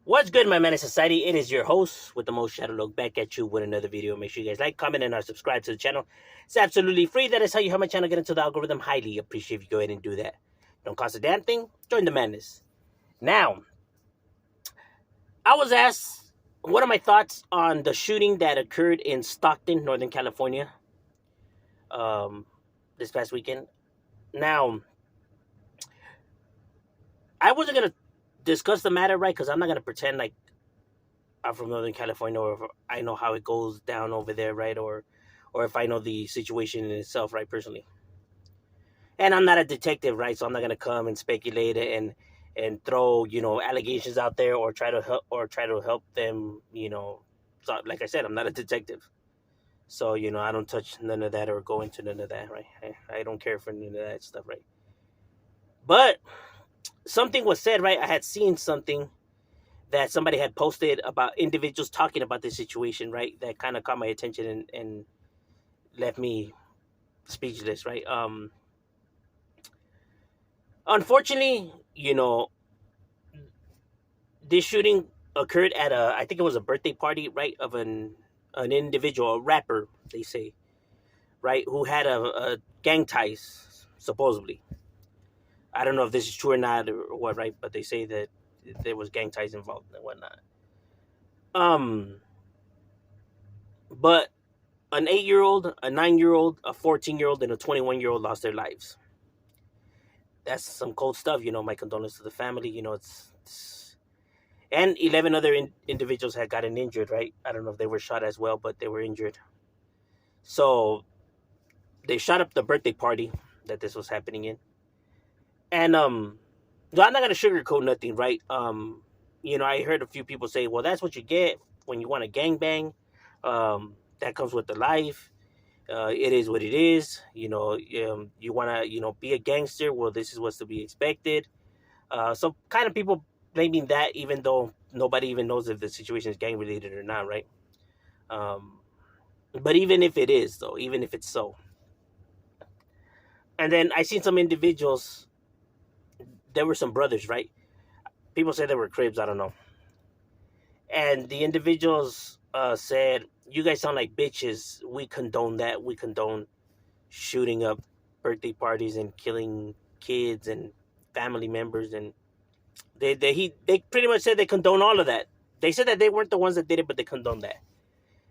What's good, my man of society? It is your host with the most shadow look back at you with another video. Make sure you guys like, comment, and subscribe to the channel. It's absolutely free. That is how you help my channel get into the algorithm. Highly appreciate if you go ahead and do that. Don't cost a damn thing. Join the madness. Now, I was asked what are my thoughts on the shooting that occurred in Stockton, Northern California, um, this past weekend. Now, I wasn't gonna discuss the matter, right? Because I'm not gonna pretend like I'm from Northern California, or if I know how it goes down over there, right? Or if I know the situation in itself, right? Personally, and I'm not a detective, right? So I'm not gonna come and speculate and throw allegations out there or try to help them. So like I said, I'm not a detective, so I don't touch none of that or go into none of that, right? I don't care for none of that stuff, right? But something was said, right? I had seen something that somebody had posted about individuals talking about this situation, right? That kind of caught my attention and left me speechless, right? Unfortunately, this shooting occurred at I think it was a birthday party, right, of an individual, a rapper, they say, right, who had a gang ties, supposedly. I don't know if this is true or not or what, right? But they say that there was gang ties involved and whatnot. Um, but an 8-year-old, a 9-year-old, a 14-year-old, and a 21-year-old lost their lives. That's some cold stuff. My condolences to the family. It's and 11 other individuals had gotten injured. Right? I don't know if they were shot as well, but they were injured. So they shot up the birthday party that this was happening in, and no, I'm not gonna sugarcoat nothing, right? I heard a few people say, "Well, that's what you get when you want to gangbang. That comes with the life. It is what it is. You want to, be a gangster. Well, this is what's to be expected." So kind of people blaming that, even though nobody even knows if the situation is gang related or not, right? Um, but even if it is, though, even if it's so, and then I seen some individuals. There were some brothers, right? People say they were cribs. I don't know. And the individuals said, "You guys sound like bitches. We condone that. We condone shooting up birthday parties and killing kids and family members." And they pretty much said they condone all of that. They said that they weren't the ones that did it, but they condone that.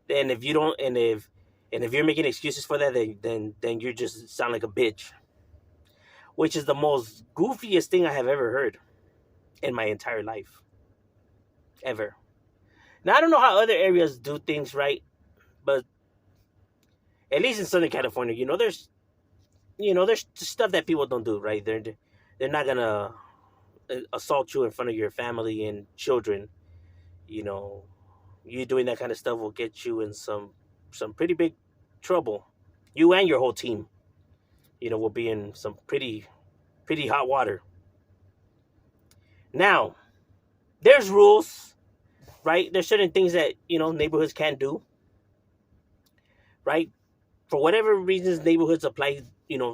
And if you don't, and if you're making excuses for that, then you just sound like a bitch, which is the most goofiest thing I have ever heard in my entire life, ever. Now I don't know how other areas do things, right? But at least in Southern California, there's stuff that people don't do, right? They're not gonna assault you in front of your family and children. You know, you doing that kind of stuff will get you in some pretty big trouble. You and your whole team, will be in some pretty hot water. Now, there's rules, right? There's certain things that neighborhoods can't do, right? For whatever reasons, neighborhoods apply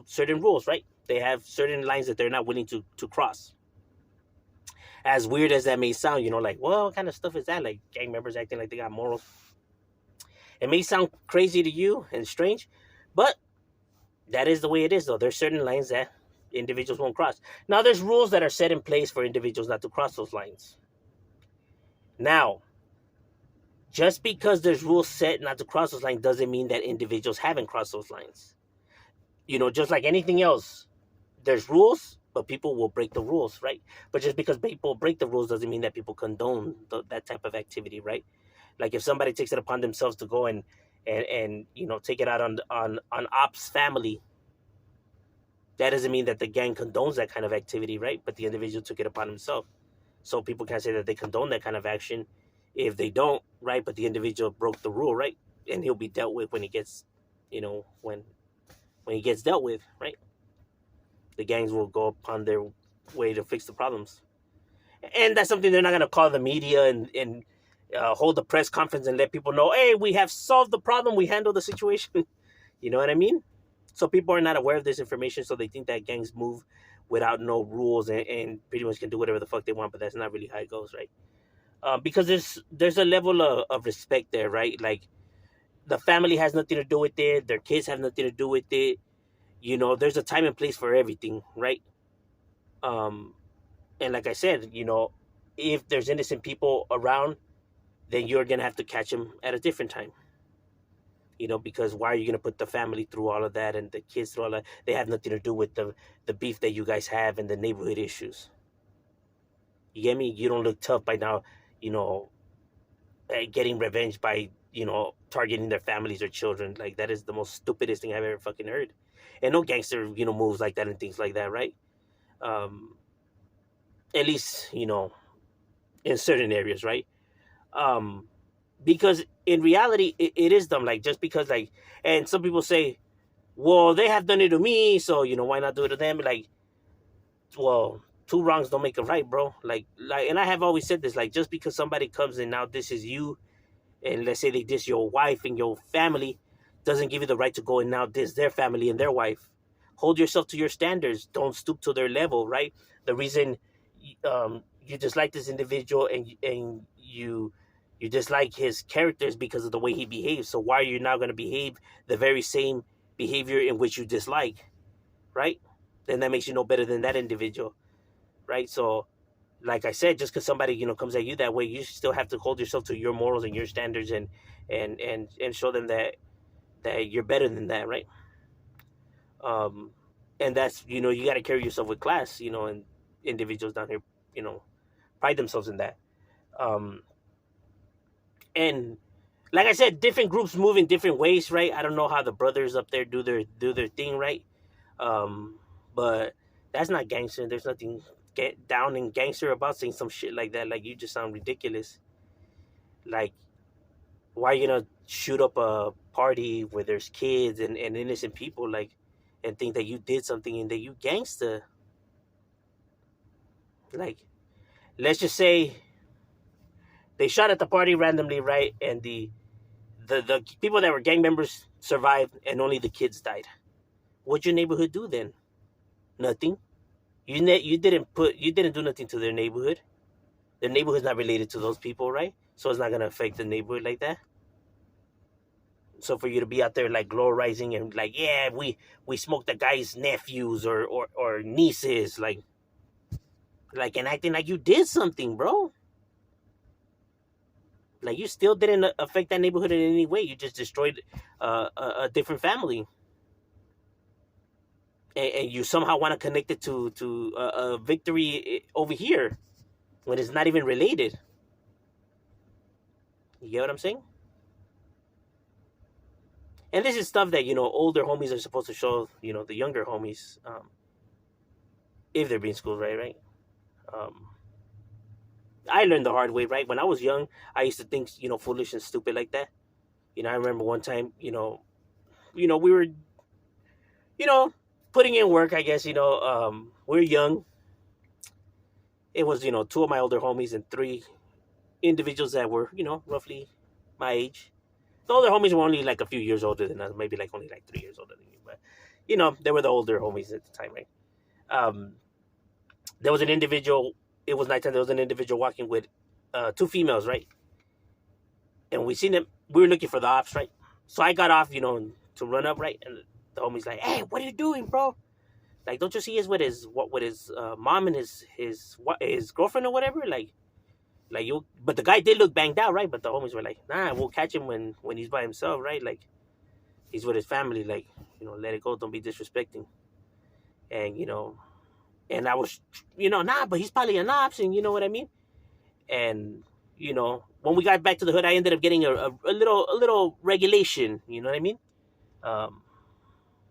certain rules, right? They have certain lines that they're not willing to cross. As weird as that may sound, like, well, what kind of stuff is that? Like gang members acting like they got morals. It may sound crazy to you and strange, but that is the way it is, though. There's certain lines that individuals won't cross. Now, there's rules that are set in place for individuals not to cross those lines. Now, just because there's rules set not to cross those lines doesn't mean that individuals haven't crossed those lines. Just like anything else, there's rules, but people will break the rules, right? But just because people break the rules doesn't mean that people condone that type of activity, right? Like if somebody takes it upon themselves to go and take it out on ops family, that doesn't mean that the gang condones that kind of activity, right? But the individual took it upon himself, so people can't say that they condone that kind of action if they don't, right? But the individual broke the rule, right? And he'll be dealt with when he gets, when he gets dealt with, right? The gangs will go upon their way to fix the problems, and that's something they're not going to call the media and hold a press conference and let people know, hey, we have solved the problem, we handled the situation. You know what I mean? So people are not aware of this information, so they think that gangs move without no rules and pretty much can do whatever the fuck they want, but that's not really how it goes, right? because there's a level of respect there, right? Like the family has nothing to do with it, their kids have nothing to do with it. There's a time and place for everything, right? Um, and like I said, if there's innocent people around, then you're gonna have to catch them at a different time. Because why are you gonna put the family through all of that and the kids through all that? They have nothing to do with the beef that you guys have and the neighborhood issues. You get me? You don't look tough by now, you know, getting revenge by targeting their families or children. Like that is the most stupidest thing I've ever fucking heard. And no gangster moves like that and things like that, right? Um, at least in certain areas, right? Um, because in reality, it is dumb. Like just because and some people say, well, they have done it to me, so why not do it to them? Like, well, two wrongs don't make a right, bro. Like, and I have always said this. Like, just because somebody comes and now this is you, and let's say they diss your wife and your family, doesn't give you the right to go and now diss their family and their wife. Hold yourself to your standards. Don't stoop to their level, right? The reason you dislike this individual and you dislike his characters because of the way he behaves. So why are you now going to behave the very same behavior in which you dislike, right? Then that makes you no better than that individual, right? So like I said, just because somebody comes at you that way, you still have to hold yourself to your morals and your standards and show them that you're better than that, right? Um, and that's you got to carry yourself with class, and individuals down here, you know, pride themselves in that. Um, and like I said, different groups move in different ways, right? I don't know how the brothers up there do their thing, right? Um, but that's not gangster. There's nothing get down and gangster about saying some shit like that. Like you just sound ridiculous. Like why are you gonna shoot up a party where there's kids and innocent people and think that you did something and that you gangster? Like let's just say they shot at the party randomly, right? And the people that were gang members survived and only the kids died. What'd your neighborhood do then? Nothing. You didn't do nothing to their neighborhood. Their neighborhood's not related to those people, right? So it's not gonna affect the neighborhood like that. So for you to be out there like glamorizing and like, yeah, we smoked the guy's nephews or nieces, like and acting like you did something, bro. Like you still didn't affect that neighborhood in any way. You just destroyed a different family, and you somehow want to connect it to a victory over here when it's not even related. You get what I'm saying? And this is stuff that older homies are supposed to show the younger homies, if they're being schooled right, right. Um, I learned the hard way, right? When I was young, I used to think foolish and stupid like that. I remember one time, we were putting in work. I guess we were young. It was two of my older homies and three individuals that were roughly my age. The older homies were only like a few years older than us, maybe like only like 3 years older than me. But they were the older homies at the time, right? Um, there was an individual. It was nighttime. There was an individual walking with two females, right? And we seen them. We were looking for the ops, right? So I got off, to run up, right? And the homie's like, "Hey, what are you doing, bro? Like, don't you see he's with his mom and his girlfriend or whatever? Like you." But the guy did look banged out, right? But the homies were like, "Nah, we'll catch him when he's by himself, right? Like he's with his family. Like let it go. Don't be disrespecting." And and I was, nah, but he's probably an ops, and you know what I mean. And when we got back to the hood, I ended up getting a little regulation. You know what I mean? Um,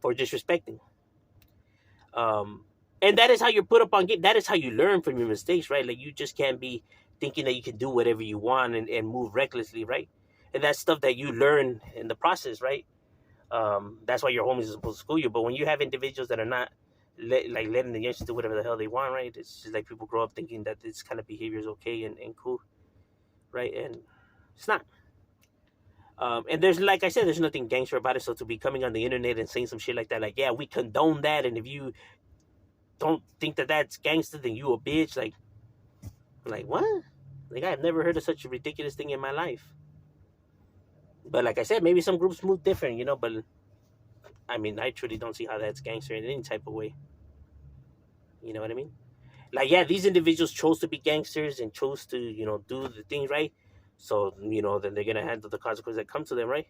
for disrespecting. Um, and that is how you're put up on game. That is how you learn from your mistakes, right? Like you just can't be thinking that you can do whatever you want and move recklessly, right? And that's stuff that you learn in the process, right? That's why your homies are supposed to school you. But when you have individuals that are not letting the youngsters do whatever the hell they want, right? It's just like people grow up thinking that this kind of behavior is okay and cool, right? And it's not. And there's, like I said, there's nothing gangster about it. So to be coming on the internet and saying some shit like that, like, yeah, we condone that, and if you don't think that that's gangster, then you a bitch. Like what? Like, I've never heard of such a ridiculous thing in my life. But like I said, maybe some groups move different, you know. But I mean, I truly don't see how that's gangster in any type of way. You know what I mean? Like, yeah, these individuals chose to be gangsters and chose to, do the things right. So, then they're gonna handle the consequences that come to them, right?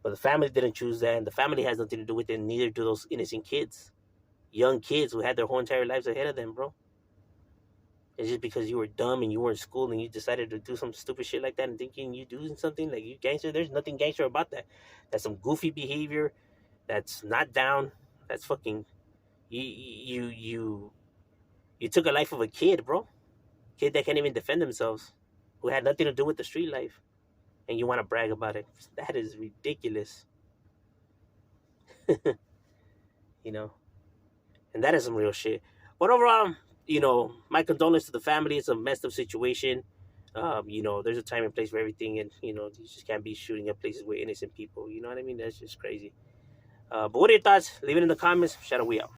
But the family didn't choose that, and the family has nothing to do with it. And neither do those innocent kids, young kids who had their whole entire lives ahead of them, bro. It's just because you were dumb and you were in school and you decided to do some stupid shit like that and thinking you doing something like you gangster. There's nothing gangster about that. That's some goofy behavior. That's not down. That's fucking you took a life of a kid, bro. Kid that can't even defend themselves, who had nothing to do with the street life, and you want to brag about it. That is ridiculous. you know, and that is some real shit. But overall, my condolences to the family. It's a messed up situation. There's a time and place for everything, and you just can't be shooting at places with innocent people. You know what I mean? That's just crazy. But what are your thoughts? Leave it in the comments. Shout out, we out.